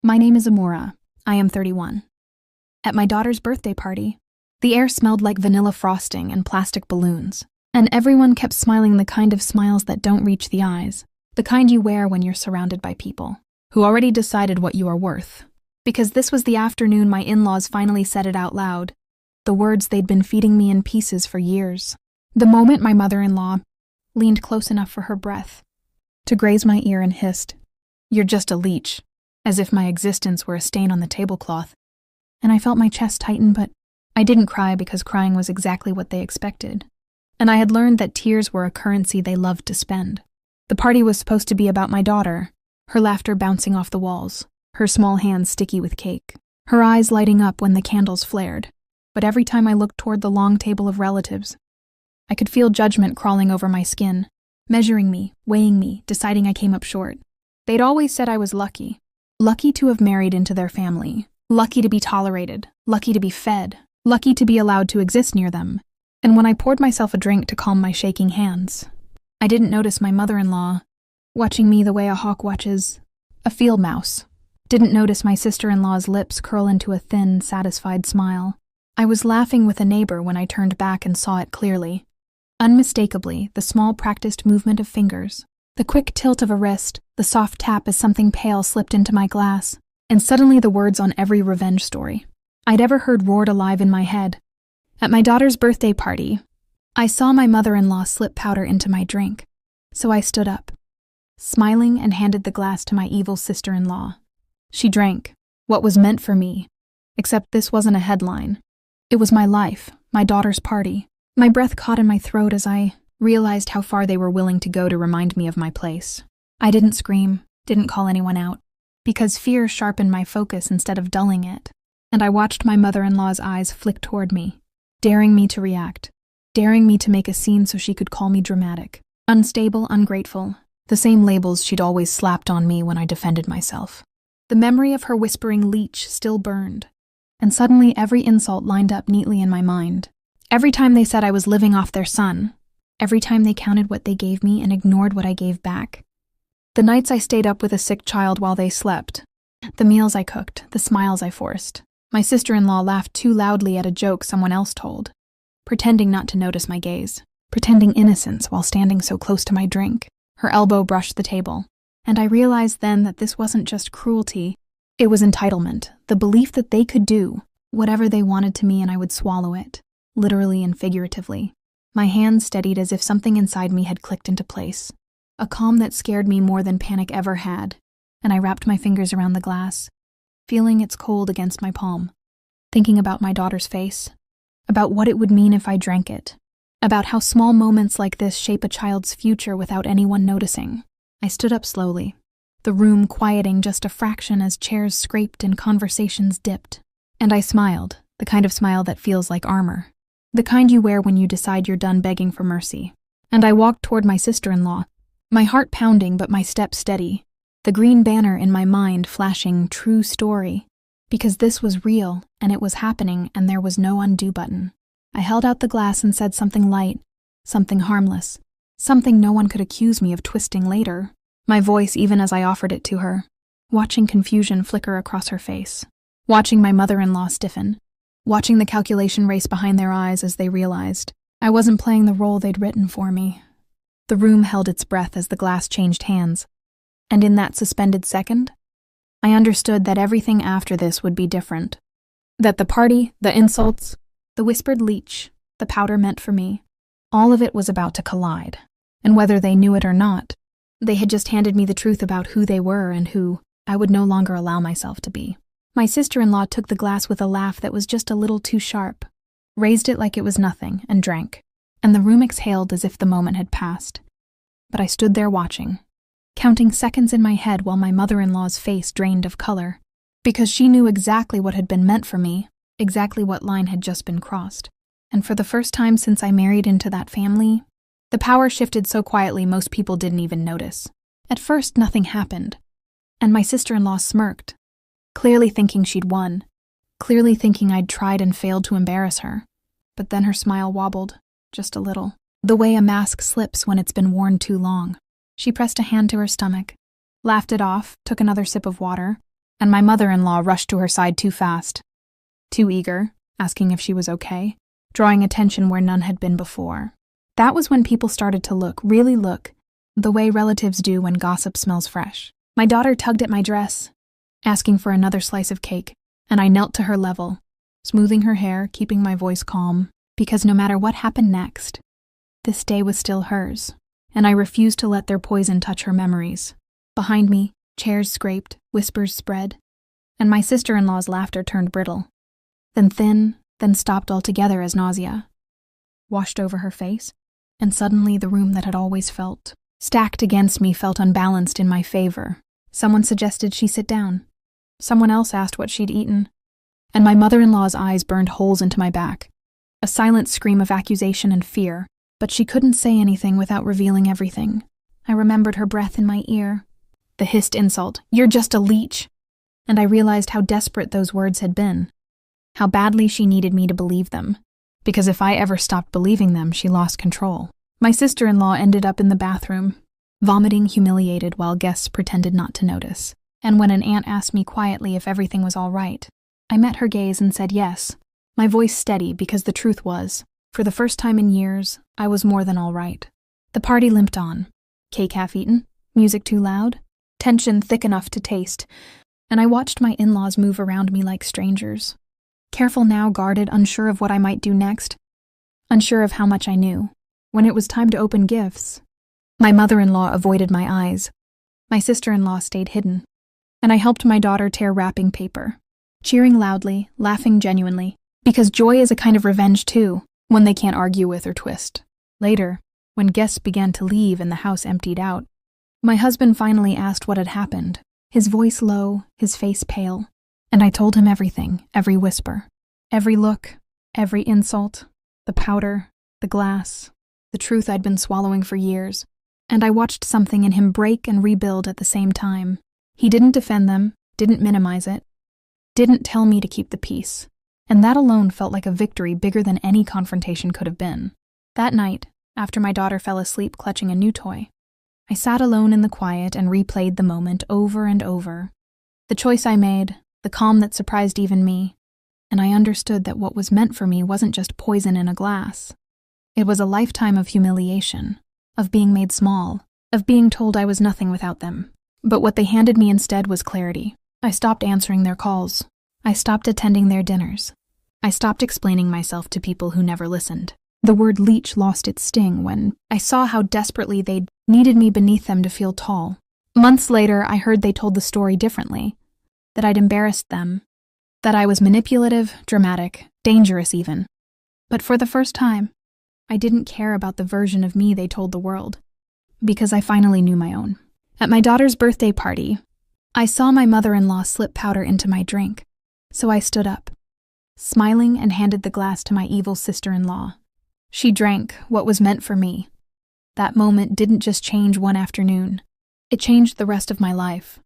My name is Amora. I am 31. At my daughter's birthday party, the air smelled like vanilla frosting and plastic balloons, and everyone kept smiling the kind of smiles that don't reach the eyes, the kind you wear when you're surrounded by people who already decided what you are worth. Because this was the afternoon my in-laws finally said it out loud, the words they'd been feeding me in pieces for years. The moment my mother-in-law leaned close enough for her breath to graze my ear and hissed, "You're just a leech," as if my existence were a stain on the tablecloth. And I felt my chest tighten, but I didn't cry because crying was exactly what they expected. And I had learned that tears were a currency they loved to spend. The party was supposed to be about my daughter, her laughter bouncing off the walls, her small hands sticky with cake, her eyes lighting up when the candles flared. But every time I looked toward the long table of relatives, I could feel judgment crawling over my skin, measuring me, weighing me, deciding I came up short. They'd always said I was lucky. Lucky to have married into their family, lucky to be tolerated, lucky to be fed, lucky to be allowed to exist near them. And when I poured myself a drink to calm my shaking hands, I didn't notice my mother-in-law watching me the way a hawk watches a field mouse. Didn't notice my sister-in-law's lips curl into a thin, satisfied smile. I was laughing with a neighbor when I turned back and saw it clearly. Unmistakably, the small practiced movement of fingers, the quick tilt of a wrist, the soft tap as something pale slipped into my glass, and suddenly the words on every revenge story I'd ever heard roared alive in my head. At my daughter's birthday party, I saw my mother-in-law slip powder into my drink, so I stood up, smiling, and handed the glass to my evil sister-in-law. She drank, what was meant for me, except this wasn't a headline. It was my life, my daughter's party. My breath caught in my throat as I realized how far they were willing to go to remind me of my place. I didn't scream, didn't call anyone out, because fear sharpened my focus instead of dulling it, and I watched my mother-in-law's eyes flick toward me, daring me to react, daring me to make a scene so she could call me dramatic, unstable, ungrateful, the same labels she'd always slapped on me when I defended myself. The memory of her whispering leech still burned, and suddenly every insult lined up neatly in my mind. Every time they said I was living off their son, every time they counted what they gave me and ignored what I gave back. The nights I stayed up with a sick child while they slept, the meals I cooked, the smiles I forced. My sister-in-law laughed too loudly at a joke someone else told, pretending not to notice my gaze, pretending innocence while standing so close to my drink. Her elbow brushed the table, and I realized then that this wasn't just cruelty, it was entitlement, the belief that they could do whatever they wanted to me and I would swallow it, literally and figuratively. My hands steadied as if something inside me had clicked into place, a calm that scared me more than panic ever had, and I wrapped my fingers around the glass, feeling its cold against my palm, thinking about my daughter's face, about what it would mean if I drank it, about how small moments like this shape a child's future without anyone noticing. I stood up slowly, the room quieting just a fraction as chairs scraped and conversations dipped, and I smiled, the kind of smile that feels like armor, the kind you wear when you decide you're done begging for mercy. And I walked toward my sister-in-law, my heart pounding but my step steady, the green banner in my mind flashing true story, because this was real and it was happening and there was no undo button. I held out the glass and said something light, something harmless, something no one could accuse me of twisting later, my voice even as I offered it to her, watching confusion flicker across her face, watching my mother-in-law stiffen, watching the calculation race behind their eyes as they realized I wasn't playing the role they'd written for me. The room held its breath as the glass changed hands, and in that suspended second, I understood that everything after this would be different. That the party, the insults, the whispered leech, the powder meant for me, all of it was about to collide. And whether they knew it or not, they had just handed me the truth about who they were and who I would no longer allow myself to be. My sister-in-law took the glass with a laugh that was just a little too sharp, raised it like it was nothing, and drank. And the room exhaled as if the moment had passed. But I stood there watching, counting seconds in my head while my mother-in-law's face drained of color, because she knew exactly what had been meant for me, exactly what line had just been crossed. And for the first time since I married into that family, the power shifted so quietly most people didn't even notice. At first, nothing happened, and my sister-in-law smirked, clearly thinking she'd won, clearly thinking I'd tried and failed to embarrass her. But then her smile wobbled, just a little, the way a mask slips when it's been worn too long. She pressed a hand to her stomach, laughed it off, took another sip of water, and my mother-in-law rushed to her side too fast, too eager, asking if she was okay, drawing attention where none had been before. That was when people started to look, really look, the way relatives do when gossip smells fresh. My daughter tugged at my dress, asking for another slice of cake, and I knelt to her level, smoothing her hair, keeping my voice calm, because no matter what happened next, this day was still hers, and I refused to let their poison touch her memories. Behind me, chairs scraped, whispers spread, and my sister-in-law's laughter turned brittle, then thin, then stopped altogether as nausea washed over her face, and suddenly the room that had always felt stacked against me felt unbalanced in my favor. Someone suggested she sit down. Someone else asked what she'd eaten, and my mother-in-law's eyes burned holes into my back, a silent scream of accusation and fear, but she couldn't say anything without revealing everything. I remembered her breath in my ear, the hissed insult, "You're just a leech," and I realized how desperate those words had been, how badly she needed me to believe them, because if I ever stopped believing them, she lost control. My sister-in-law ended up in the bathroom, vomiting humiliated while guests pretended not to notice. And when an aunt asked me quietly if everything was all right, I met her gaze and said yes, my voice steady because the truth was, for the first time in years, I was more than all right. The party limped on. Cake half eaten, music too loud, tension thick enough to taste, and I watched my in-laws move around me like strangers. Careful now, guarded, unsure of what I might do next, unsure of how much I knew. When it was time to open gifts, my mother-in-law avoided my eyes. My sister-in-law stayed hidden, and I helped my daughter tear wrapping paper, cheering loudly, laughing genuinely, because joy is a kind of revenge too, one they can't argue with or twist. Later, when guests began to leave and the house emptied out, my husband finally asked what had happened, his voice low, his face pale, and I told him everything, every whisper, every look, every insult, the powder, the glass, the truth I'd been swallowing for years, and I watched something in him break and rebuild at the same time. He didn't defend them, didn't minimize it, didn't tell me to keep the peace, and that alone felt like a victory bigger than any confrontation could have been. That night, after my daughter fell asleep clutching a new toy, I sat alone in the quiet and replayed the moment over and over. The choice I made, the calm that surprised even me, and I understood that what was meant for me wasn't just poison in a glass. It was a lifetime of humiliation, of being made small, of being told I was nothing without them. But what they handed me instead was clarity. I stopped answering their calls. I stopped attending their dinners. I stopped explaining myself to people who never listened. The word leech lost its sting when I saw how desperately they needed me beneath them to feel tall. Months later, I heard they told the story differently, that I'd embarrassed them, that I was manipulative, dramatic, dangerous even. But for the first time, I didn't care about the version of me they told the world, because I finally knew my own. At my daughter's birthday party, I saw my mother-in-law slip powder into my drink, so I stood up, smiling, and handed the glass to my evil sister-in-law. She drank what was meant for me. That moment didn't just change one afternoon. It changed the rest of my life.